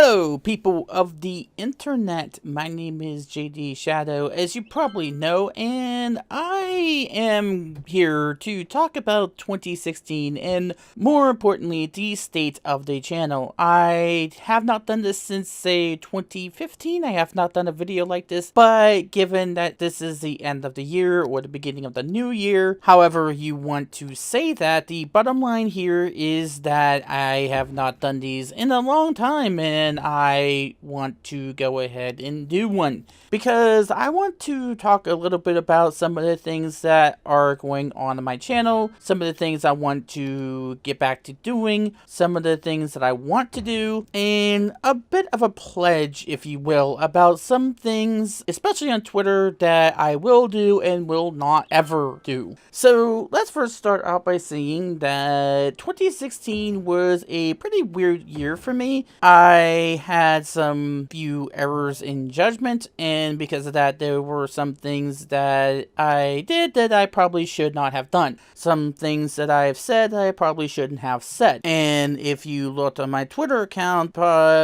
Hello, people of the internet. My name is JD Shadow, as you probably know, and I am here to talk about 2016 and, more importantly, the state of the channel. I have not done this since, say, 2015. I have not done a video like this, but given that this is the end of the year or the beginning of the new year, however you want to say that, the bottom line here is that I have not done these in a long time, and I want to go ahead and do one because I want to talk a little bit about some of the things that are going on my channel, some of the things I want to get back to doing, some of the things that I want to do, and a bit of a pledge, if you will, about some things, especially on Twitter, that I will do and will not ever do. So let's first start out by saying that 2016 was a pretty weird year for me. I had some few errors in judgment, and because of that, there were some things that I did that I probably should not have done. Some things that I have said that I probably shouldn't have said. And if you looked on my Twitter account,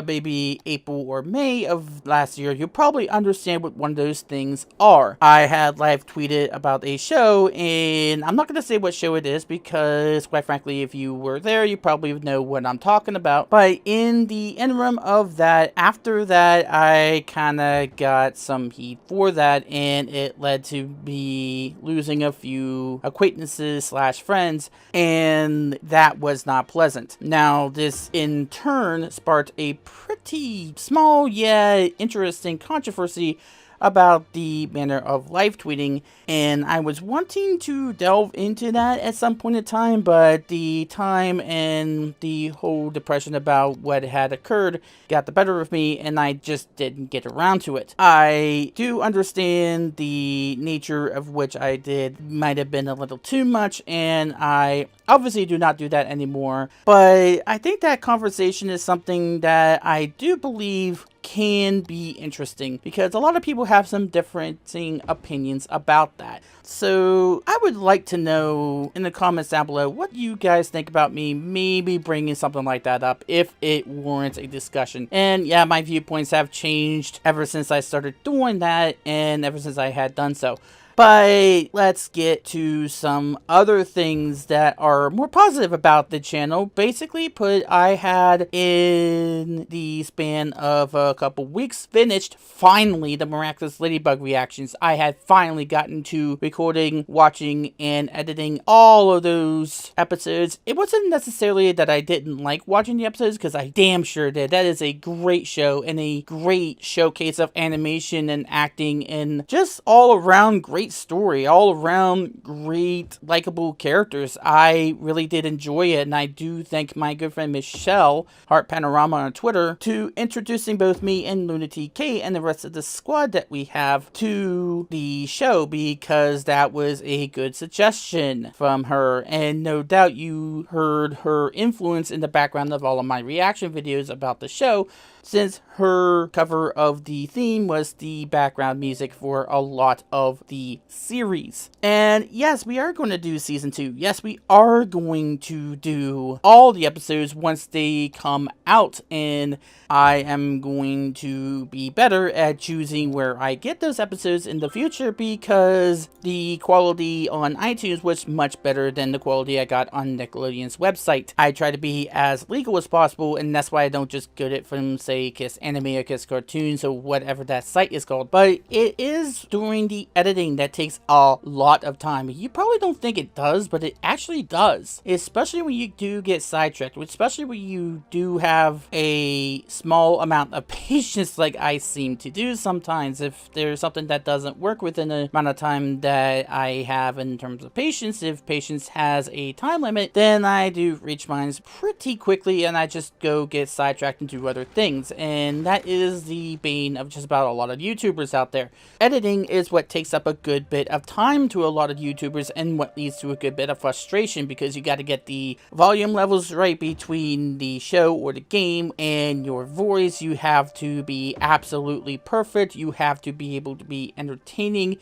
maybe April or May of last year, you'll probably understand what one of those things are. I had live tweeted about a show, and I'm not going to say what show it is because, quite frankly, if you were there, you probably know what I'm talking about. But in the interim of that, after that, I kind of got some heat for that, and it led to me losing a few acquaintances slash friends, and that was not pleasant. Now, this in turn sparked a pretty small yet interesting controversy about the manner of live tweeting, and I was wanting to delve into that at some point in time, but the time and the whole depression about what had occurred got the better of me, and I just didn't get around to it. I do understand the nature of which I did might have been a little too much, and I obviously do not do that anymore, but I think that conversation is something that I do believe can be interesting because a lot of people have some differing opinions about that. So I would like to know in the comments down below what you guys think about me maybe bringing something like that up if it warrants a discussion. And yeah, my viewpoints have changed ever since I started doing that and ever since I had done so. But let's get to some other things that are more positive about the channel. Basically put, I had in the span of a couple weeks finished finally the Miraculous Ladybug reactions. I had finally gotten to recording, watching, and editing all of those episodes. It wasn't necessarily that I didn't like watching the episodes, because I damn sure did. That is a great show and a great showcase of animation and acting and just all around great story, all around great likable characters. I really did enjoy it, and I do thank my good friend Michelle, Heart Panorama on Twitter, to introducing both me and Lunatic K and the rest of the squad that we have to the show, because that was a good suggestion from her, and no doubt you heard her influence in the background of all of my reaction videos about the show, since her cover of the theme was the background music for a lot of the series. And yes, we are going to do season 2. Yes, we are going to do all the episodes once they come out, and I am going to be better at choosing where I get those episodes in the future, because the quality on iTunes was much better than the quality I got on Nickelodeon's website. I try to be as legal as possible, and that's why I don't just get it from, say, Kiss Anime or Kiss Cartoons or whatever that site is called. But it is during the editing that takes a lot of time. You probably don't think it does, but it actually does. Especially when you do get sidetracked, especially when you do have a small amount of patience like I seem to do sometimes. If there's something that doesn't work within the amount of time that I have in terms of patience, if patience has a time limit, then I do reach mine pretty quickly and I just go get sidetracked and do other things. And that is the bane of just about a lot of YouTubers out there. Editing is what takes up a good bit of time to a lot of YouTubers, and what leads to a good bit of frustration, because you got to get the volume levels right between the show or the game and your voice. You have to be absolutely perfect. You have to be able to be entertaining.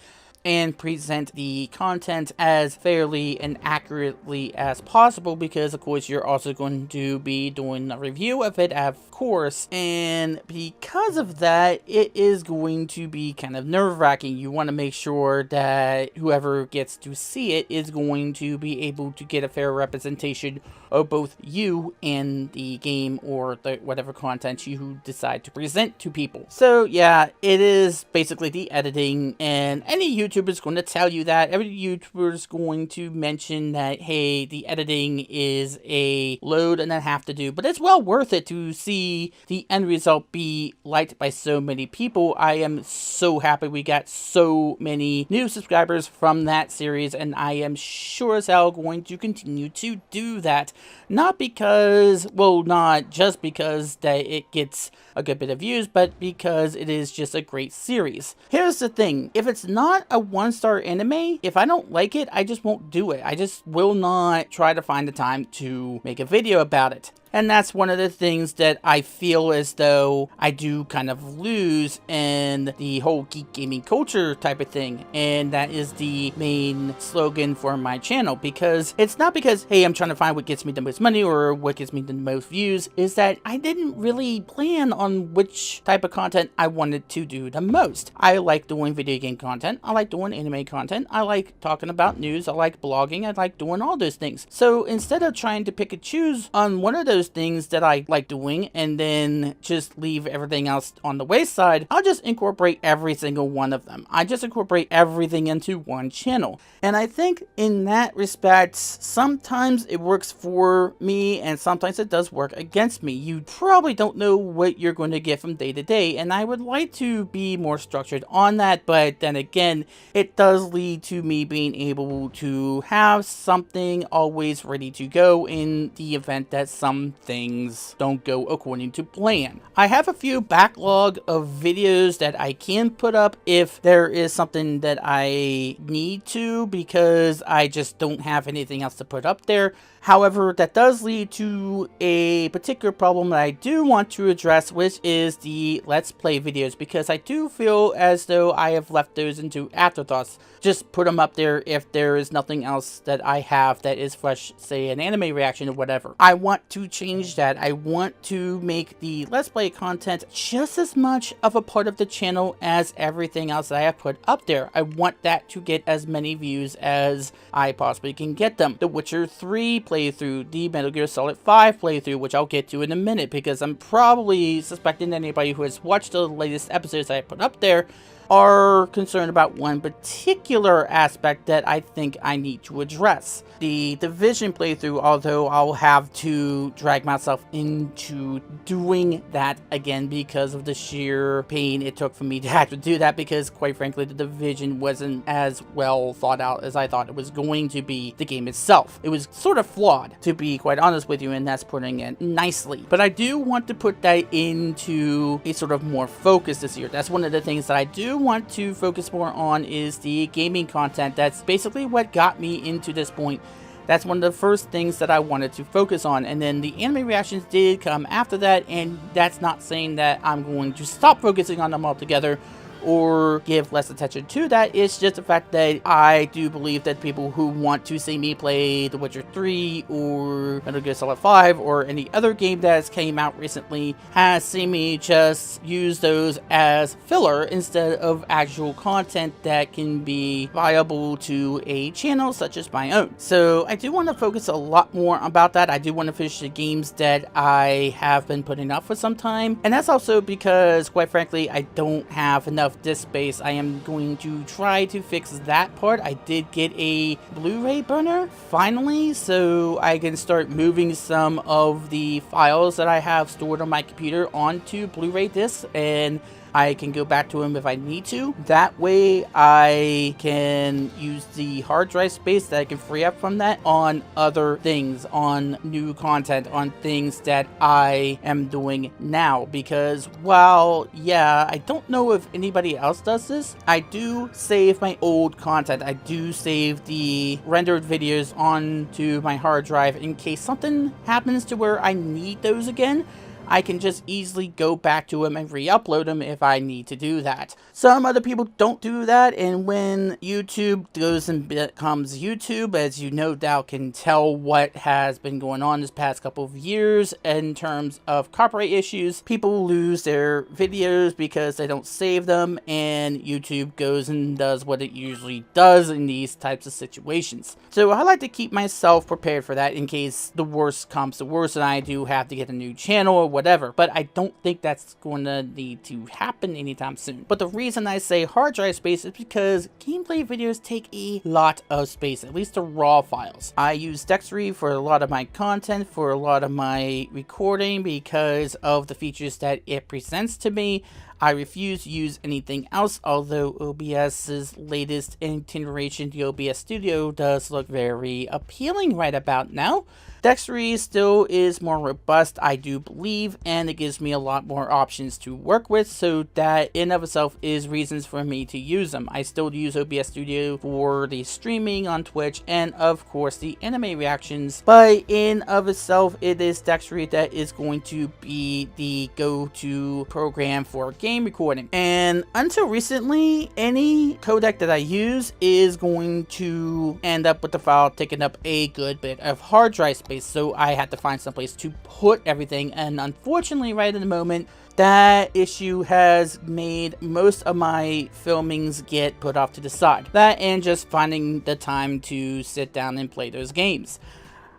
and present the content as fairly and accurately as possible, because of course you're also going to be doing a review of it, of course, and because of that, it is going to be kind of nerve-wracking. You want to make sure that whoever gets to see it is going to be able to get a fair representation of both you and the game, or whatever content you decide to present to people. So yeah, it is basically the editing, and any YouTuber is going to tell you that. Every YouTuber is going to mention that, hey, the editing is a load and a half to do, but it's well worth it to see the end result be liked by so many people. I am so happy we got so many new subscribers from that series, and I am sure as hell going to continue to do that. Not because, well, not just because that it gets a good bit of views, but because it is just a great series. Here's the thing, if it's not a 1-star anime, if I don't like it, I just won't do it. I just will not try to find the time to make a video about it. And that's one of the things that I feel as though I do kind of lose in the whole geek gaming culture type of thing. And that is the main slogan for my channel, because it's not because, hey, I'm trying to find what gets me the most money or what gets me the most views, is that I didn't really plan on which type of content I wanted to do the most. I like doing video game content. I like doing anime content. I like talking about news. I like blogging. I like doing all those things. So instead of trying to pick and choose on one of those things that I like doing and then just leave everything else on the wayside, I'll just incorporate every single one of them. I just incorporate everything into one channel. And I think in that respect, sometimes it works for me and sometimes it does work against me. You probably don't know what you're going to get from day to day, and I would like to be more structured on that, but then again, it does lead to me being able to have something always ready to go in the event that some things don't go according to plan. I have a few backlog of videos that I can put up if there is something that I need to, because I just don't have anything else to put up there. However, that does lead to a particular problem that I do want to address, which is the Let's Play videos, because I do feel as though I have left those into afterthoughts. Just put them up there if there is nothing else that I have that is fresh, say an anime reaction or whatever. I want to change that. I want to make the Let's Play content just as much of a part of the channel as everything else that I have put up there. I want that to get as many views as I possibly can get them. The Witcher 3 playthrough, the Metal Gear Solid 5 playthrough, which I'll get to in a minute, because I'm probably suspecting anybody who has watched the latest episodes I put up there are concerned about one particular aspect that I think I need to address. The Division playthrough, although I'll have to drag myself into doing that again because of the sheer pain it took for me to have to do that, because quite frankly the Division wasn't as well thought out as I thought it was going to be. The game itself, it was sort of flawed, to be quite honest with you, and that's putting it nicely. But I do want to put that into a sort of more focus this year. That's one of the things that I do want to focus more on, is the gaming content. That's basically what got me into this point. That's one of the first things that I wanted to focus on, and then the anime reactions did come after that, and that's not saying that I'm going to stop focusing on them altogether or give less attention to that. It's just the fact that I do believe that people who want to see me play The Witcher 3 or Metal Gear Solid 5 or any other game that has came out recently has seen me just use those as filler instead of actual content that can be viable to a channel such as my own. So I do want to focus a lot more about that. I do want to finish the games that I have been putting up for some time, and that's also because, quite frankly, I don't have enough disk space. I am going to try to fix that part. I did get a Blu-ray burner finally, so I can start moving some of the files that I have stored on my computer onto Blu-ray discs, and I can go back to them if I need to. That way I can use the hard drive space that I can free up from that on other things, on new content, on things that I am doing now. Because while, yeah, I don't know if anybody else does this, I do save my old content. I do save the rendered videos onto my hard drive in case something happens to where I need those again. I can just easily go back to them and re-upload them if I need to do that. Some other people don't do that, and when YouTube goes and becomes YouTube, as you no doubt can tell what has been going on this past couple of years in terms of copyright issues, people lose their videos because they don't save them, and YouTube goes and does what it usually does in these types of situations. So I like to keep myself prepared for that in case the worst comes to worst and I do have to get a new channel or whatever, but I don't think that's going to need to happen anytime soon. But the reason I say hard drive space is because gameplay videos take a lot of space, at least the raw files. I use Dextery for a lot of my content, for a lot of my recording, because of the features that it presents to me. I refuse to use anything else, although OBS's latest iteration, the OBS Studio, does look very appealing right about now. Dextery still is more robust, I do believe, and it gives me a lot more options to work with, so that in of itself is reasons for me to use them. I still use OBS Studio for the streaming on Twitch and of course the anime reactions, but in of itself it is Dextery that is going to be the go-to program for game recording. And until recently, any codec that I use is going to end up with the file taking up a good bit of hard drive space. So I had to find someplace to put everything, and unfortunately right in the moment that issue has made most of my filmings get put off to the side. That and just finding the time to sit down and play those games.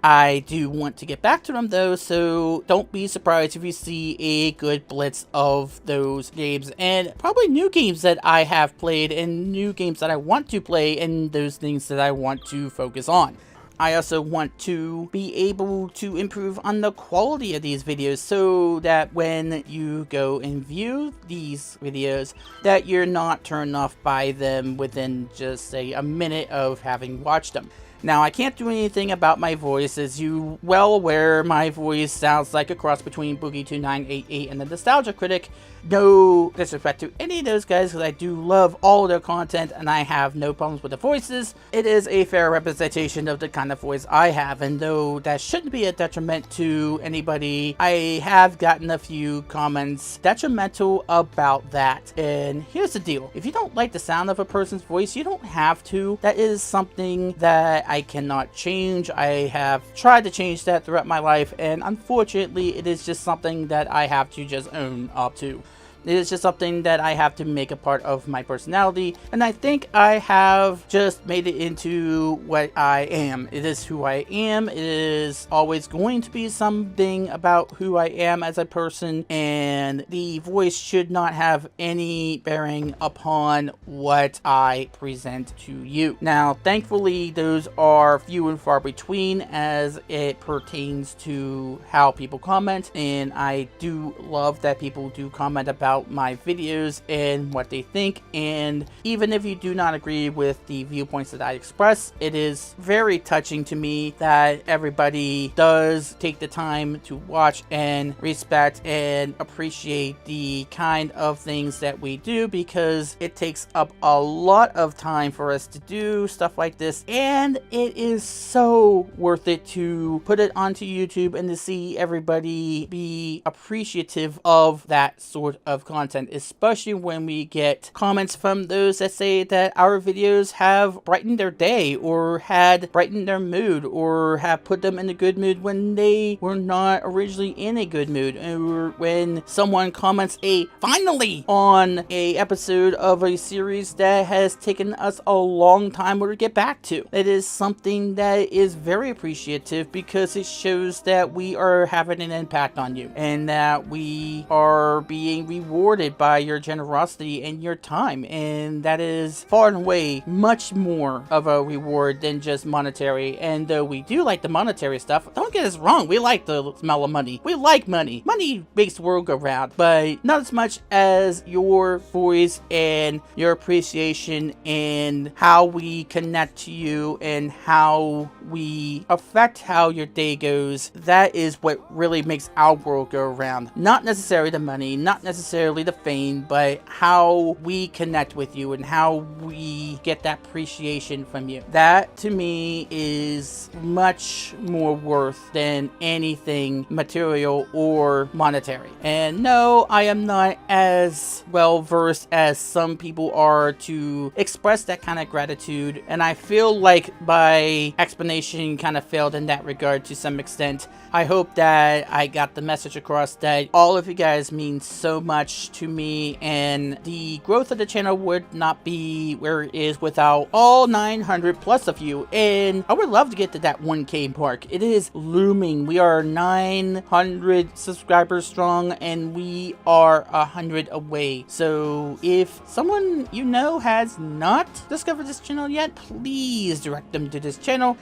I do want to get back to them though, so don't be surprised if you see a good blitz of those games, and probably new games that I have played and new games that I want to play, and those things that I want to focus on. I also want to be able to improve on the quality of these videos so that when you go and view these videos that you're not turned off by them within just say a minute of having watched them. Now, I can't do anything about my voice. As you well aware, my voice sounds like a cross between Boogie2988 and the Nostalgia Critic. No disrespect to any of those guys, because I do love all of their content and I have no problems with the voices. It is a fair representation of the kind of voice I have, and though that shouldn't be a detriment to anybody, I have gotten a few comments detrimental about that. And here's the deal. If you don't like the sound of a person's voice, you don't have to. That is something that I cannot change. I have tried to change that throughout my life, and unfortunately it is just something that I have to just own up to. It is just something that I have to make a part of my personality, and I think I have just made it into what I am. It is who I am. It is always going to be something about who I am as a person, and the voice should not have any bearing upon what I present to you. Now, thankfully, those are few and far between as it pertains to how people comment, and I do love that people do comment about my videos and what they think, and even if you do not agree with the viewpoints that I express, it is very touching to me that everybody does take the time to watch and respect and appreciate the kind of things that we do, because it takes up a lot of time for us to do stuff like this, and it is so worth it to put it onto YouTube and to see everybody be appreciative of that sort of content, especially when we get comments from those that say that our videos have brightened their day or had brightened their mood or have put them in a good mood when they were not originally in a good mood, or when someone comments a finally on a episode of a series that has taken us a long time to get back to. It is something that is very appreciative, because it shows that we are having an impact on you and that we are being rewarded by your generosity and your time, and that is far and away much more of a reward than just monetary. And though we do like the monetary stuff, don't get us wrong, we like the smell of money. We like money. Money makes the world go round, but not as much as your voice and your appreciation and how we connect to you and how we affect how your day goes. That is what really makes our world go around. Not necessarily the money, not necessarily necessarily the fame, but how we connect with you and how we get that appreciation from you. That to me is much more worth than anything material or monetary. And no, I am not as well versed as some people are to express that kind of gratitude, and I feel like my explanation kind of failed in that regard to some extent. I hope that I got the message across that all of you guys mean so much to me, and the growth of the channel would not be where it is without all 900 plus of you. And I would love to get to that 1K mark. It is looming. We are 900 subscribers strong, and we are 100 away. So if someone you know has not discovered this channel yet, please direct them to this channel.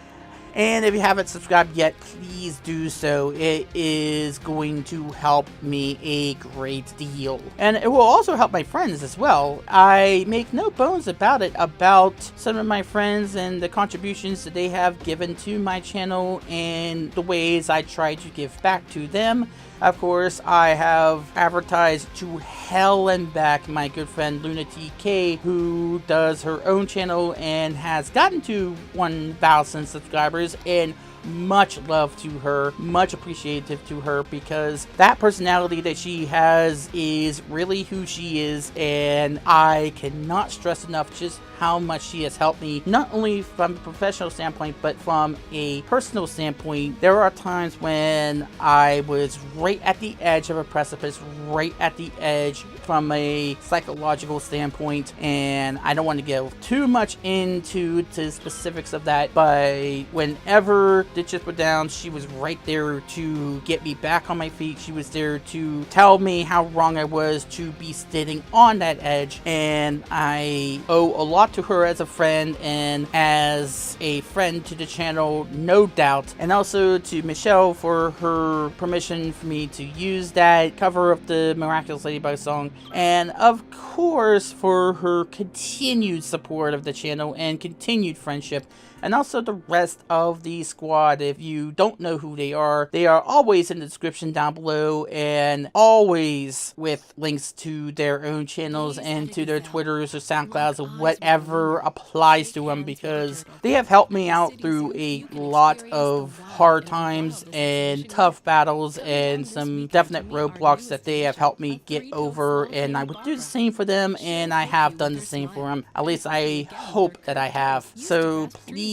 And if you haven't subscribed yet, please do so. It is going to help me a great deal. And it will also help my friends as well. I make no bones about it, about some of my friends and the contributions that they have given to my channel and the ways I try to give back to them. Of course, I have advertised to hell and back my good friend Luna TK, who does her own channel and has gotten to 1,000 subscribers, and much love to her, much appreciative to her, because that personality that she has is really who she is, and I cannot stress enough just how much she has helped me, not only from a professional standpoint, but from a personal standpoint. There are times when I was right at the edge of a precipice, right at the edge from a psychological standpoint, and I don't want to go too much into the specifics of that, but whenever the chips were down, she was right there to get me back on my feet. She was there to tell me how wrong I was to be sitting on that edge, and I owe a lot to her as a friend and as a friend to the channel, no doubt. And also to Michelle for her permission for me to use that cover of the Miraculous Ladybug song, and of course for her continued support of the channel and continued friendship. And also the rest of the squad. If you don't know who they are always in the description down below, and always with links to their own channels and to their Twitters or SoundClouds or whatever applies to them, because they have helped me out through a lot of hard times and tough battles and some definite roadblocks that they have helped me get over, and I would do the same for them, and I have done the same for them. At least I hope that I have. So please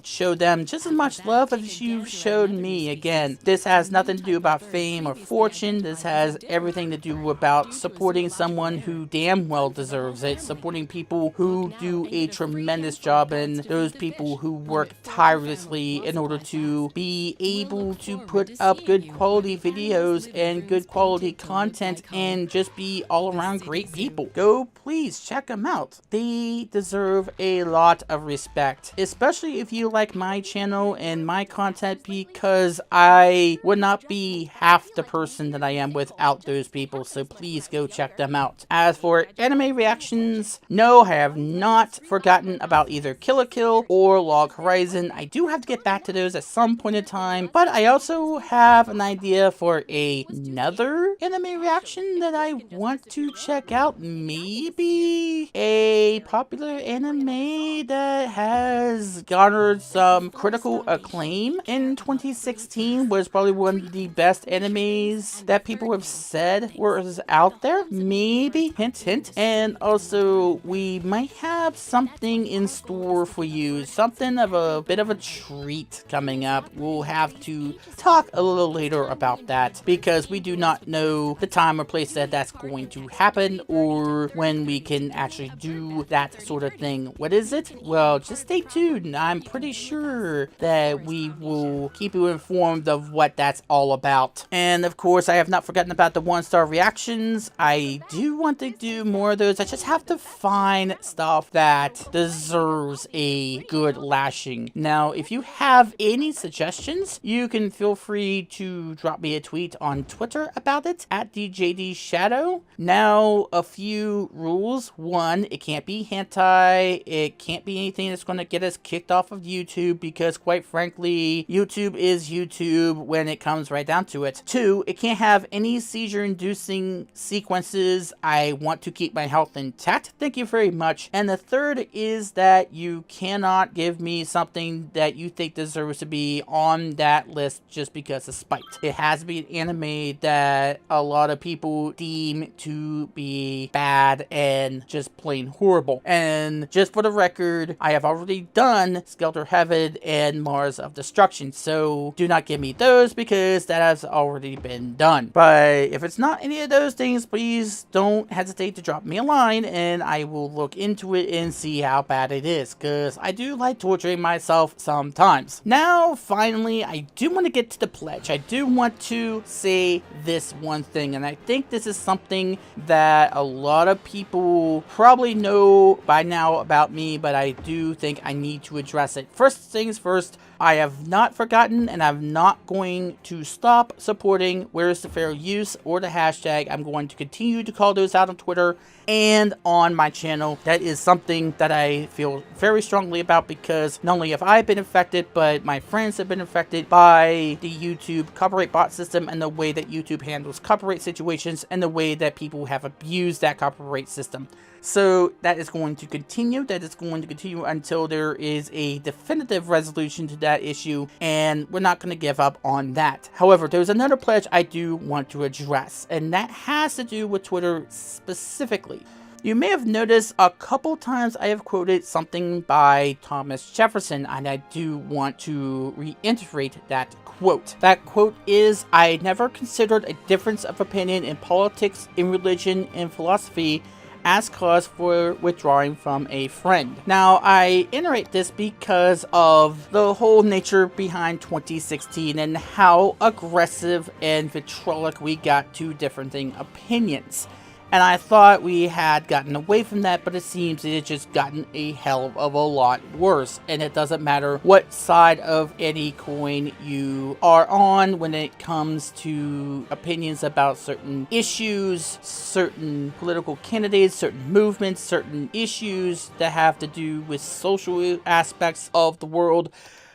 show them just as much love as you've showed me. Again, this has nothing to do about fame or fortune. This has everything to do about supporting someone who damn well deserves it, supporting people who do a tremendous job, and those people who work tirelessly in order to be able to put up good quality videos and good quality content and just be all around great people. Go please check them out. They deserve a lot of respect, especially if you like my channel and my content, because I would not be half the person that I am without those people. So please go check them out. As for anime reactions, no, I have not forgotten about either Kill la Kill or Log Horizon. I do have to get back to those at some point in time, but I also have an idea for another anime reaction that I want to check out. Maybe a popular anime that has garnered some critical acclaim in 2016, was probably one of the best animes that people have said was out there. Maybe, hint hint. And also we might have something in store for you, something of a bit of a treat coming up. We'll have to talk a little later about that, because we do not know the time or place that that's going to happen, or when we can actually do that sort of thing. What is it? Well, just stay tuned. I'm pretty sure that we will keep you informed of what that's all about. And of course, I have not forgotten about the 1-star reactions. I do want to do more of those. I just have to find stuff that deserves a good lashing. Now, if you have any suggestions suggestions, you can feel free to drop me a tweet on Twitter about it at DJDShadow. Now, a few rules. One, it can't be hentai. It can't be anything that's going to get us kicked off of YouTube, because quite frankly, YouTube is YouTube when it comes right down to it. Two, it can't have any seizure-inducing sequences. I want to keep my health intact. Thank you very much. And the third is that you cannot give me something that you think deserves to be on that list just because of spite. It has to be an anime that a lot of people deem to be bad and just plain horrible. And just for the record, I have already done Skelter Heaven and Mars of Destruction, so do not give me those because that has already been done. But if it's not any of those things, please don't hesitate to drop me a line and I will look into it and see how bad it is, because I do like torturing myself sometimes. Now, finally, I do want to get to the pledge. I do want to say this one thing, and I think this is something that a lot of people probably know by now about me, but I do think I need to address it. First things first, I have not forgotten, and I'm not going to stop supporting Where's the Fair Use or the hashtag. I'm going to continue to call those out on Twitter and on my channel. That is something that I feel very strongly about, because not only have I been affected, but my friends have been affected by the YouTube copyright bot system and the way that YouTube handles copyright situations and the way that people have abused that copyright system. So that is going to continue. That is going to continue until there is a definitive resolution to that issue, and we're not going to give up on that. However, there's another pledge I do want to address, and that has to do with Twitter specifically. You may have noticed a couple times I have quoted something by Thomas Jefferson, and I do want to reiterate that quote. That quote is, "I never considered a difference of opinion in politics, in religion, in philosophy as cause for withdrawing from a friend." Now, I iterate this because of the whole nature behind 2016 and how aggressive and vitriolic we got to differing opinions. And I thought we had gotten away from that, but it seems it's just gotten a hell of a lot worse. And it doesn't matter what side of any coin you are on when it comes to opinions about certain issues, certain political candidates, certain movements, certain issues that have to do with social aspects of the world.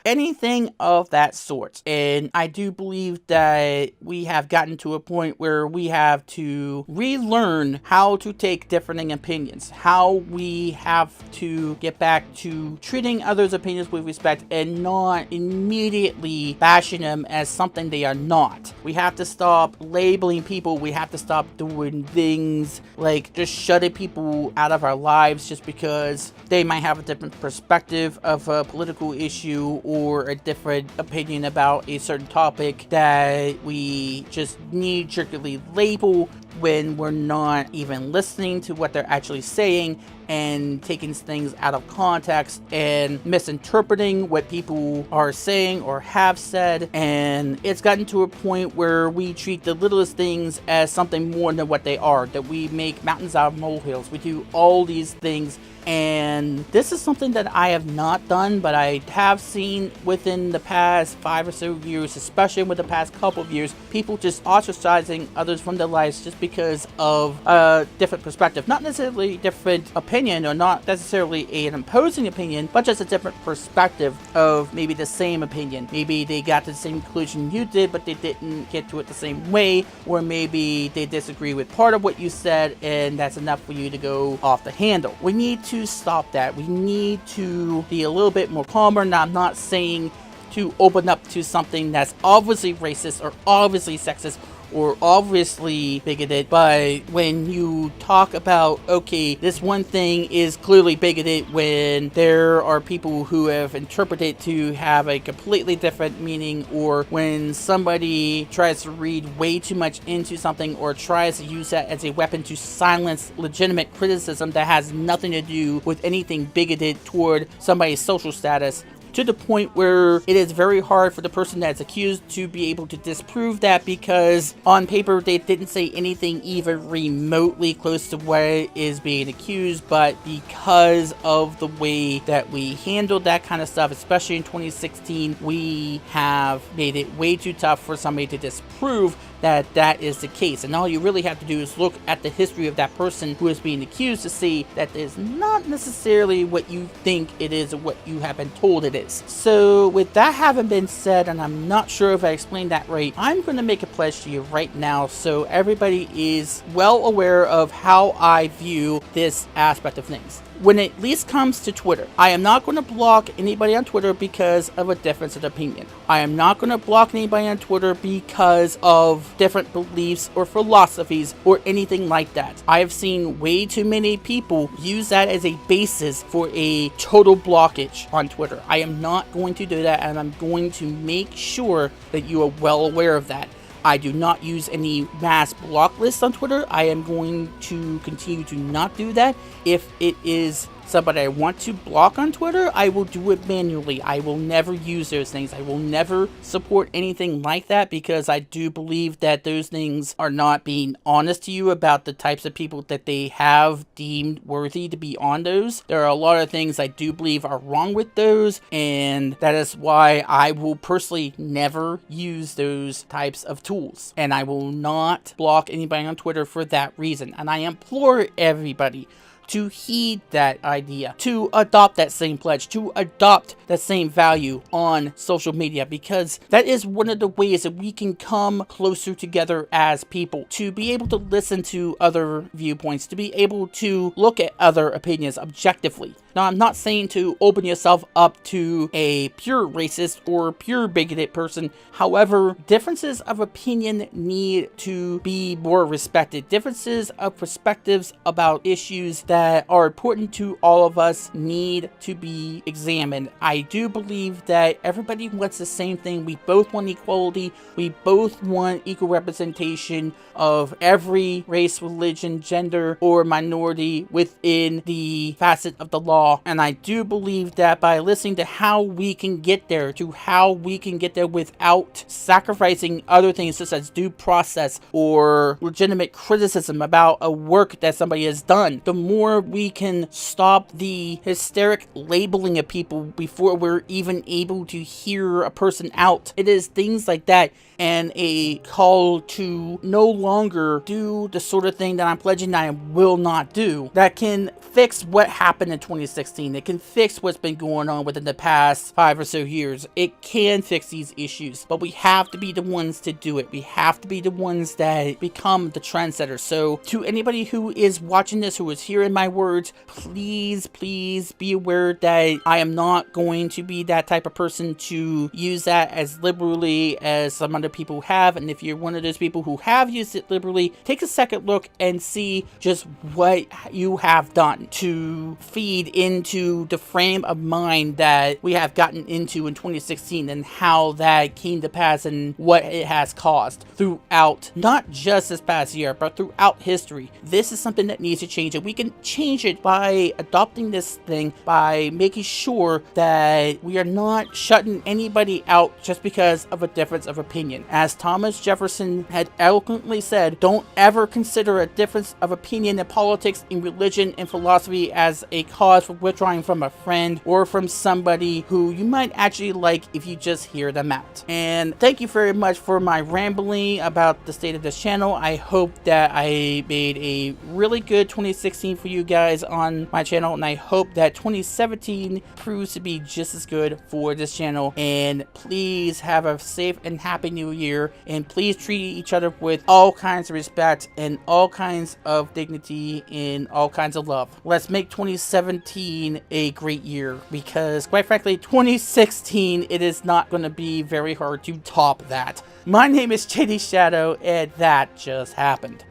Anything of that sort. And I do believe that we have gotten to a point where we have to relearn how to take differing opinions, how we have to get back to treating others' opinions with respect and not immediately bashing them as something they are not. We have to stop labeling people. We have to stop doing things like just shutting people out of our lives just because they might have a different perspective of a political issue or a different opinion about a certain topic that we just knee-jerkily label when we're not even listening to what they're actually saying and taking things out of context and misinterpreting what people are saying or have said. And it's gotten to a point where we treat the littlest things as something more than what they are, that we make mountains out of molehills. We do all these things, and this is something that I have not done, but I have seen within the past 5 or so years, especially with the past couple of years, people just ostracizing others from their lives just because of a different perspective. Not necessarily different opinion, or not necessarily an imposing opinion, but just a different perspective of maybe the same opinion. Maybe they got to the same conclusion you did, but they didn't get to it the same way, or maybe they disagree with part of what you said, and that's enough for you to go off the handle. We need to stop that. We need to be a little bit more calmer. Now, I'm not saying to open up to something that's obviously racist or obviously sexist or obviously bigoted, but when you talk about, okay, this one thing is clearly bigoted, when there are people who have interpreted to have a completely different meaning, or when somebody tries to read way too much into something or tries to use that as a weapon to silence legitimate criticism that has nothing to do with anything bigoted toward somebody's social status, to the point where it is very hard for the person that's accused to be able to disprove that, because on paper they didn't say anything even remotely close to what is being accused. But because of the way that we handled that kind of stuff, especially in 2016, we have made it way too tough for somebody to disprove that that is the case. And all you really have to do is look at the history of that person who is being accused to see that is not necessarily what you think it is or what you have been told it is. So with that having been said, and I'm not sure if I explained that right, I'm going to make a pledge to you right now so everybody is well aware of how I view this aspect of things. When it at least comes to Twitter, I am not going to block anybody on Twitter because of a difference of opinion. I am not going to block anybody on Twitter because of different beliefs or philosophies or anything like that. I have seen way too many people use that as a basis for a total blockage on Twitter. I am not going to do that, and I'm going to make sure that you are well aware of that. I do not use any mass block lists on Twitter. I am going to continue to not do that. If it is somebody I want to block on Twitter, I will do it manually. I will never use those things. I will never support anything like that, because I do believe that those things are not being honest to you about the types of people that they have deemed worthy to be on those. There are a lot of things I do believe are wrong with those, and that is why I will personally never use those types of tools. And I will not block anybody on Twitter for that reason. And I implore everybody to heed that idea, to adopt that same pledge, to adopt that same value on social media, because that is one of the ways that we can come closer together as people, to be able to listen to other viewpoints, to be able to look at other opinions objectively. Now, I'm not saying to open yourself up to a pure racist or pure bigoted person. However, differences of opinion need to be more respected. Differences of perspectives about issues that are important to all of us need to be examined. I do believe that everybody wants the same thing. We both want equality. We both want equal representation of every race, religion, gender, or minority within the facet of the law. And I do believe that by listening to how we can get there, to how we can get there without sacrificing other things such as due process or legitimate criticism about a work that somebody has done, the more we can stop the hysteric labeling of people before we're even able to hear a person out. It is things like that, and a call to no longer do the sort of thing that I'm pledging I will not do, that can fix what happened in 2016. It can fix what's been going on within the past 5 or so years. It can fix these issues, but we have to be the ones to do it. We have to be the ones that become the trendsetters. So to anybody who is watching this, who is hearing my words, please be aware that I am not going to be that type of person to use that as liberally as some other people have. And if you're one of those people who have used it liberally, take a second look and see just what you have done to feed into the frame of mind that we have gotten into in 2016, and how that came to pass and what it has caused throughout not just this past year, but throughout history. This is something that needs to change, and we can change it by adopting this thing, by making sure that we are not shutting anybody out just because of a difference of opinion. As Thomas Jefferson had eloquently said, don't ever consider a difference of opinion in politics, in religion, and philosophy as a cause for withdrawing from a friend or from somebody who you might actually like if you just hear them out. And thank you very much for my rambling about the state of this channel. I hope that I made a really good 2016 for you guys on my channel, and I hope that 2017 proves to be just as good for this channel. And please have a safe and happy new year, and please treat each other with all kinds of respect and all kinds of dignity and all kinds of love. Let's make 2017 a great year, because quite frankly 2016, it is not going to be very hard to top that. My name is JD Shadow, and that just happened.